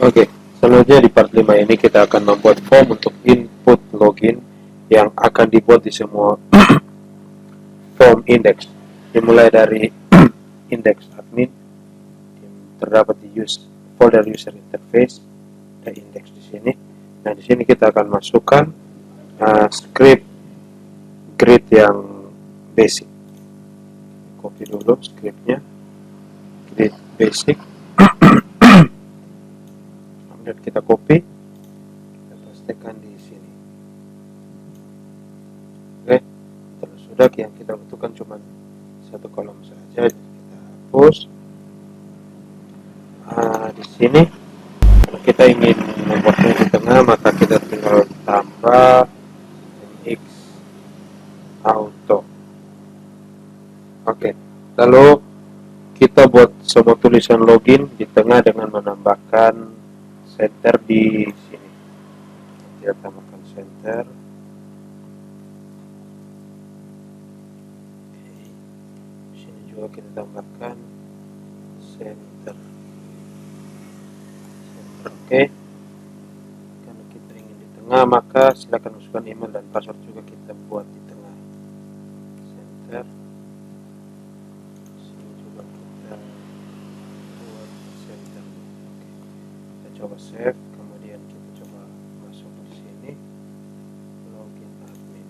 Oke, selanjutnya di part 5 ini kita akan membuat form untuk input login yang akan dibuat di semua form index, dimulai dari index admin yang terdapat di folder user interface dan index di sini. Nah, di sini kita akan masukkan script grid yang basic. Copy dulu scriptnya, grid basic. Kemudian kita copy, kita pastikan di sini. Oke, terus sudah, yang kita butuhkan cuma satu kolom saja. Kita hapus. Di sini kalau kita ingin membuatnya di tengah, maka kita tinggal tambah X auto. Oke, lalu kita buat semua tulisan login di tengah dengan menambahkan center di sini. Kita tambahkan center. Di sini juga kita tambahkan center. Oke. Karena kita ingin di tengah, maka silakan masukkan email dan password juga kita buat di tengah. Center. Sini juga kita buat center. Oke. Kita coba save, kemudian kita coba masuk di sini. Login admin.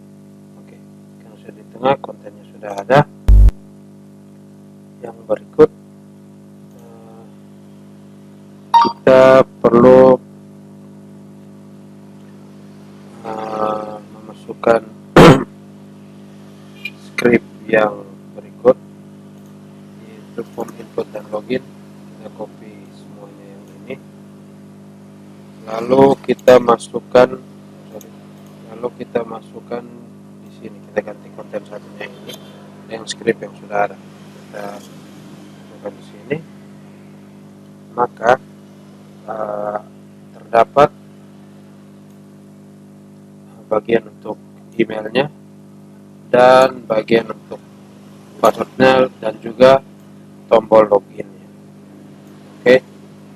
Oke. Karena sudah di tengah, kontennya sudah ada. Yang berikut kita perlu memasukkan script yang berikut, yaitu form input dan login. Kita copy semuanya yang ini, lalu kita masukkan di sini. Kita ganti konten satunya ini dengan script yang sudah ada. Kita masukkan di sini, maka terdapat bagian untuk emailnya dan bagian untuk passwordnya dan juga tombol loginnya. Oke,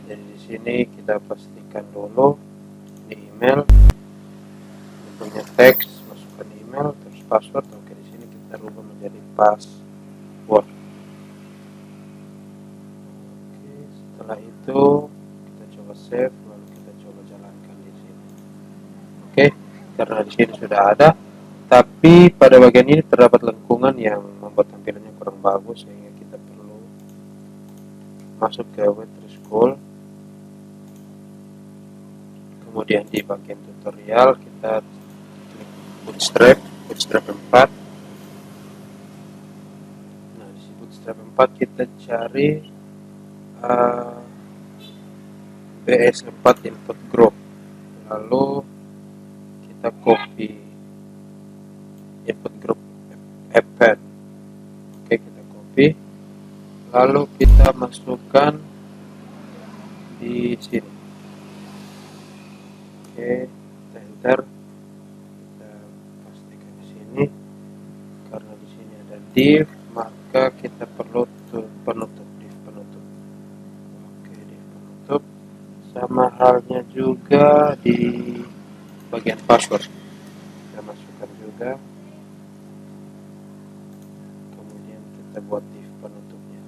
jadi di sini kita pastikan dulu di email bentuknya teks, masukkan email terus password. Oke, di sini kita rubah menjadi password. Oke, setelah itu save, lalu kita coba jalankan di sini. Oke, karena di sini sudah ada, tapi pada bagian ini terdapat lengkungan yang membuat tampilannya kurang bagus, sehingga kita perlu masuk ke Web3School. Kemudian di bagian tutorial kita klik Bootstrap 4. Nah, di Bootstrap 4 kita cari BS4 input group, lalu kita copy input group append. Oke, kita copy, lalu kita masukkan di sini. Oke, kita enter, kita pastikan di sini. Karena di sini ada div, maka kita perlu penutup. Sama halnya juga di bagian password, kita masukkan juga, kemudian kita buat div penutupnya.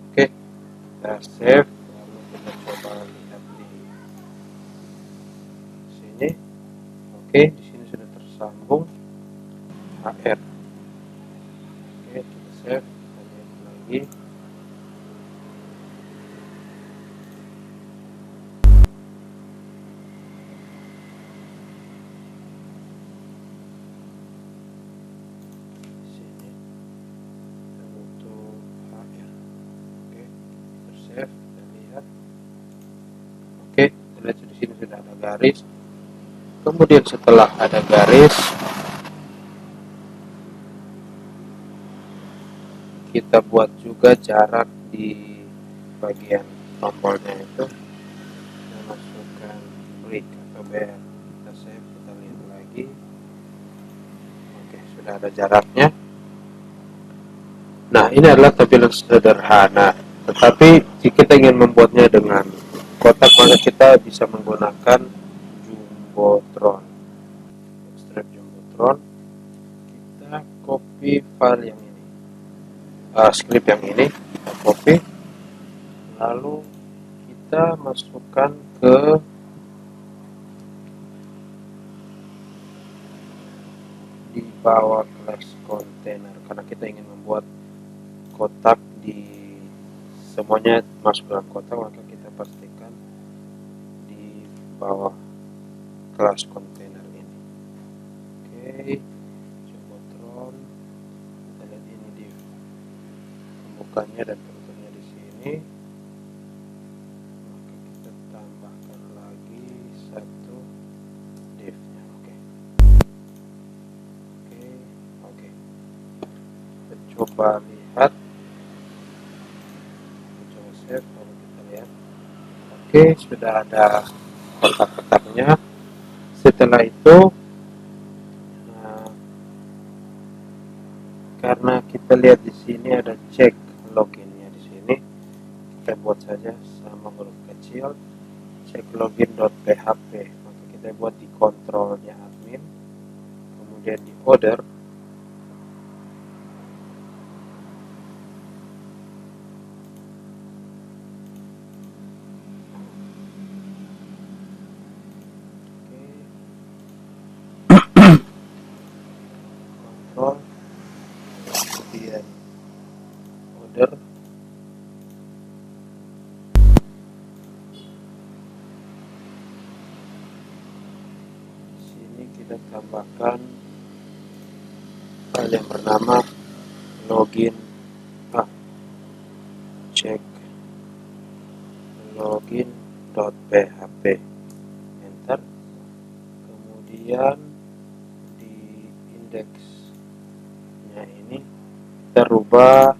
Oke, kita save, lalu kita coba lihat di sini. Oke, di sini sudah tersambung HR. Oke, kita save, kita lihat lagi. Oke, lihat di sini sudah ada garis. Kemudian setelah ada garis, kita buat juga jarak di bagian tombolnya itu. Kita masukkan break atau BR. Kita save, kita lihat lagi. Oke, sudah ada jaraknya. Nah, ini adalah tampilan sederhana. Tetapi jika kita ingin membuatnya dengan kotak, maka kita bisa menggunakan Jumbotron. Extract Jumbotron, kita copy file yang ini, script yang ini kita copy, lalu kita masukkan ke di bawah class container, karena kita ingin membuat kotak di semuanya masuk dalam kotak, maka kita pastikan di bawah class container ini. Oke, Jumbotron, kita lihat ini di pembukanya dan penutupnya di sini. Maka kita tambahkan lagi satu divnya. Oke. Kita coba lihat. Lalu kita lihat, oke, sudah ada kotak-kotaknya. Setelah itu, karena kita lihat di sini ada cek loginnya di sini, kita buat saja sama huruf kecil, cek login.php. Maka kita buat di kontrolnya admin, kemudian di order, kontrol, kemudian order, di sini kita tambahkan file yang bernama login, cek login.php, enter. Kemudian di indeksnya ini kita rubah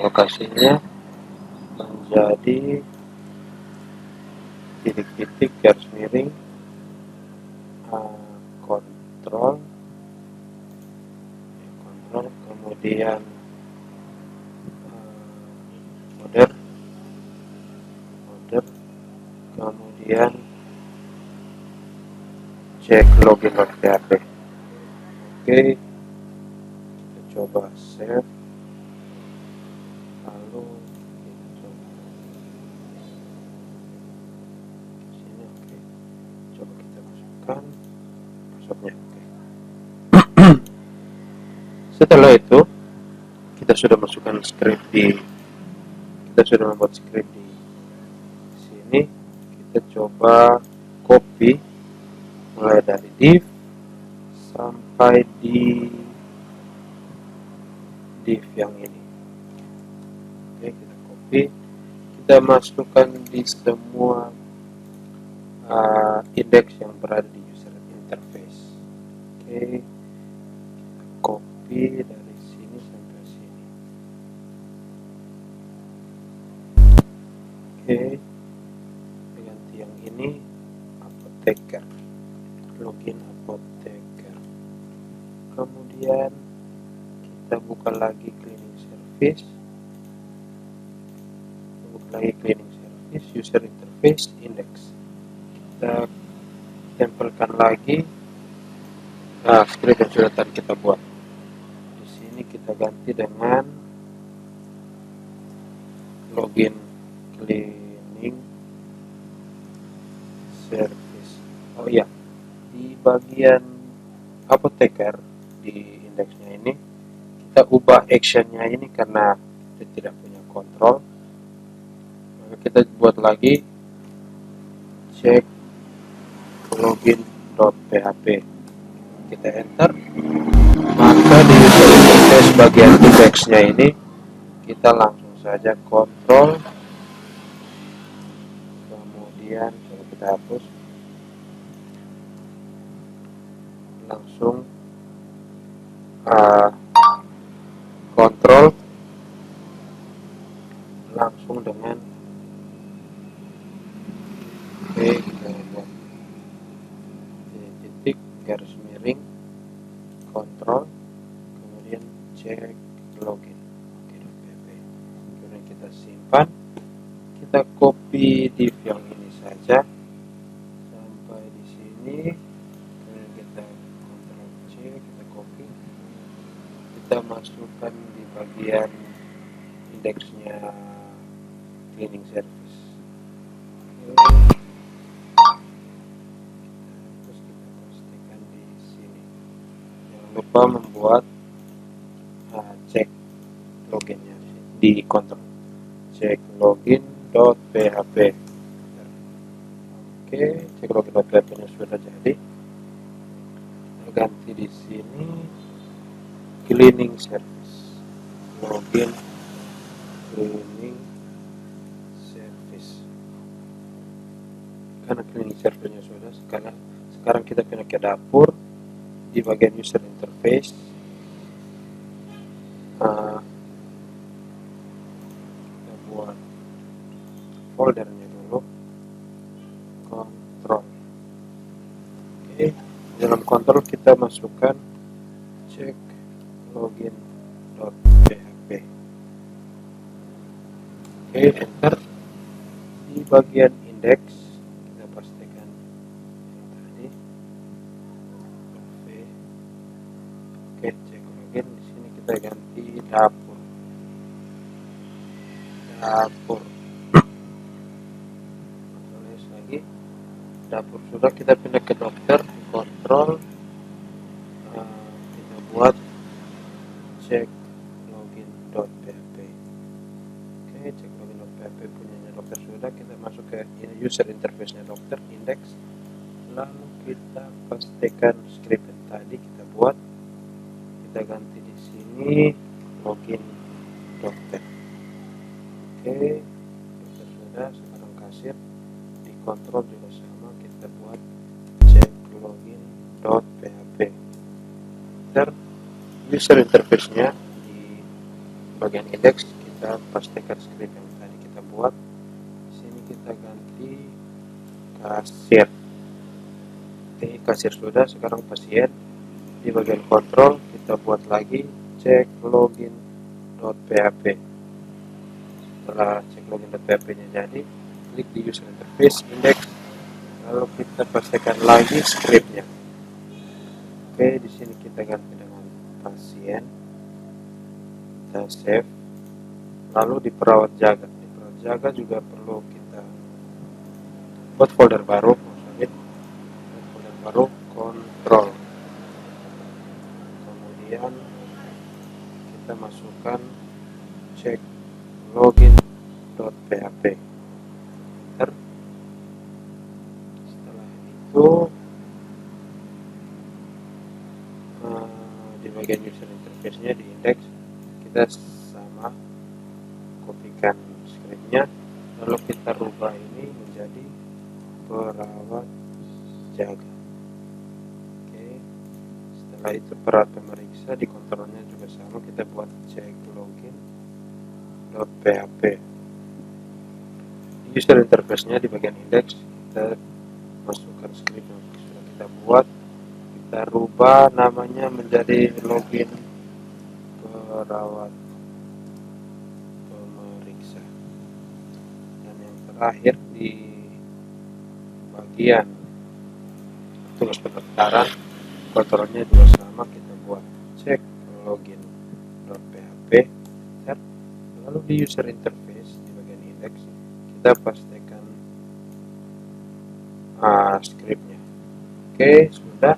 lokasinya menjadi titik-titik garis miring kontrol, kemudian order, kemudian cek login.php. Oke, kita coba save, lalu kita coba sini. Oke, coba kita masukkan passwordnya. Oke. Setelah itu kita sudah masukkan script kita sudah membuat script di sini. Kita coba copy mulai dari div sampai di div yang ini. Oke, kita copy, kita masukkan di semua indeks yang berada di user interface. Oke, kita copy dari sini sampai sini. Oke, ganti yang ini, apoteker, login apoteker. Kemudian kita buka lagi cleaning service, user interface, index. Kita tempelkan lagi script yang sudah tadi kita buat. Di sini kita ganti dengan login cleaning service. Oh iya, di bagian apoteker di indeksnya ini kita ubah actionnya ini karena kita tidak punya kontrol. Maka kita buat lagi cek login.php, kita enter. Maka di user interface bagian indeksnya ini kita langsung saja kontrol, kemudian coba kita hapus, langsung kontrol langsung dengan kita buat titik garis miring kontrol, kemudian cek login. Kemudian simpan, kita copy div yang ini saja sampai di sini, kemudian kita Ctrl C, kita copy, kita masukkan di bagian indeksnya cleaning service. Terus kita pastikan di sini. Jangan lupa membuat cek loginnya di kontrol cek login.php. Oke, cek login.php nya sudah jadi. Kita ganti di sini cleaning service, login cleaning service. Karena cleaning service nya sudah, sekarang kita pindah ke dapur di bagian user interface. Kita buat foldernya dulu, kontrol. Oke, dalam kontrol kita masukkan cek login.php. Oke, enter. Di bagian indeks kita pastikan tadi. Oke, cek login. Di sini kita ganti dapur. Tulis lagi dapur sudah, kita pindah ke dokter, kontrol, kita buat cek login.php. Oke, cek login.php punyanya dokter sudah, kita masuk ke user interface nya dokter, indeks, lalu kita pastikan script yang tadi kita buat, kita ganti di sini login dokter. Oke, dokter sudah, sekarang kasir, di kontrol juga sama, kita buat cek login.php. User interface nya di bagian indeks kita pastikan script yang tadi kita buat. Di sini kita ganti kasir. Oke, kasir sudah, sekarang pasien. Di bagian kontrol kita buat lagi cek login.php. Setelah cek login.php nya jadi, klik di user interface indeks, lalu kita pastikan lagi scriptnya. Oke, di sini kita ganti dengan pasien, kita save, lalu di perawat jaga. Di perawat jaga juga perlu kita buat folder baru, folder baru, kontrol, kemudian kita masukkan cek login.php. Setelah itu di bagian user interface nya di indeks kita sama kopikan scriptnya, lalu kita rubah ini menjadi perawat jaga. Oke, setelah itu perawat pemeriksa, di kontrolnya juga sama, kita buat cek login.php. Di user interface nya di bagian indeks kita masukkan script yang sudah kita buat, kita rubah namanya menjadi login perawat pemeriksa. Dan yang terakhir di bagian tugas pendaftaran, kontrolnya juga sama, kita buat cek login.php. Lalu di user interface di bagian indeks kita pastikan scriptnya. Oke, sudah.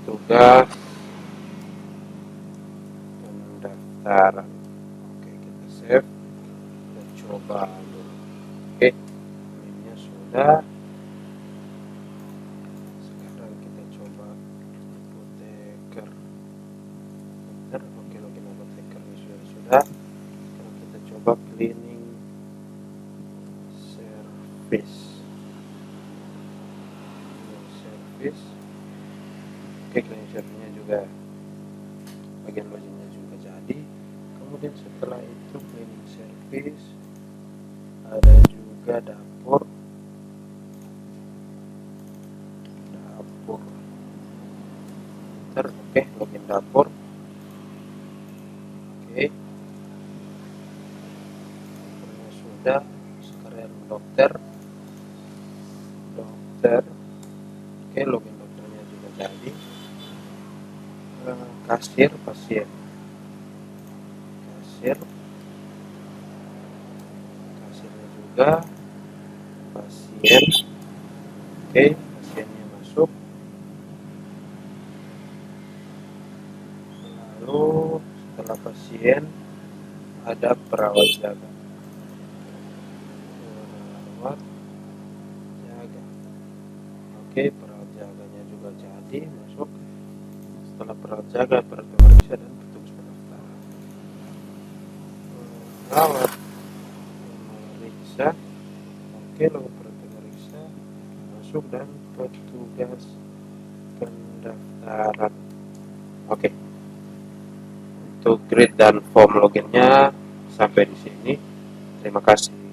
Tugas pendaftaran. Oke, kita save, kita coba dulu. Oke, ini sudah. Sekarang kita coba apoteker. Oke, login apoteker ini sudah. Sekarang kita coba cleaning service. Oke, cleaning service-nya juga bagian loginnya juga jadi. Kemudian setelah itu cleaning service, ada juga dapur. Oke, login dapur. Oke, ada sekalian dokter. Oke, login dokternya juga jadi. Kasir, pasien, kasirnya juga, pasien. Oke, pasiennya masuk. Lalu setelah pasien ada perawat jaga. Oke, perawat jaganya juga jadi masuk. Setelah perawat jaga, pemeriksa dan petugas pendaftaran. Perawat pemeriksa, oke, lalu pemeriksa masuk dan petugas pendaftaran. Oke, untuk grid dan form loginnya sampai di sini. Terima kasih.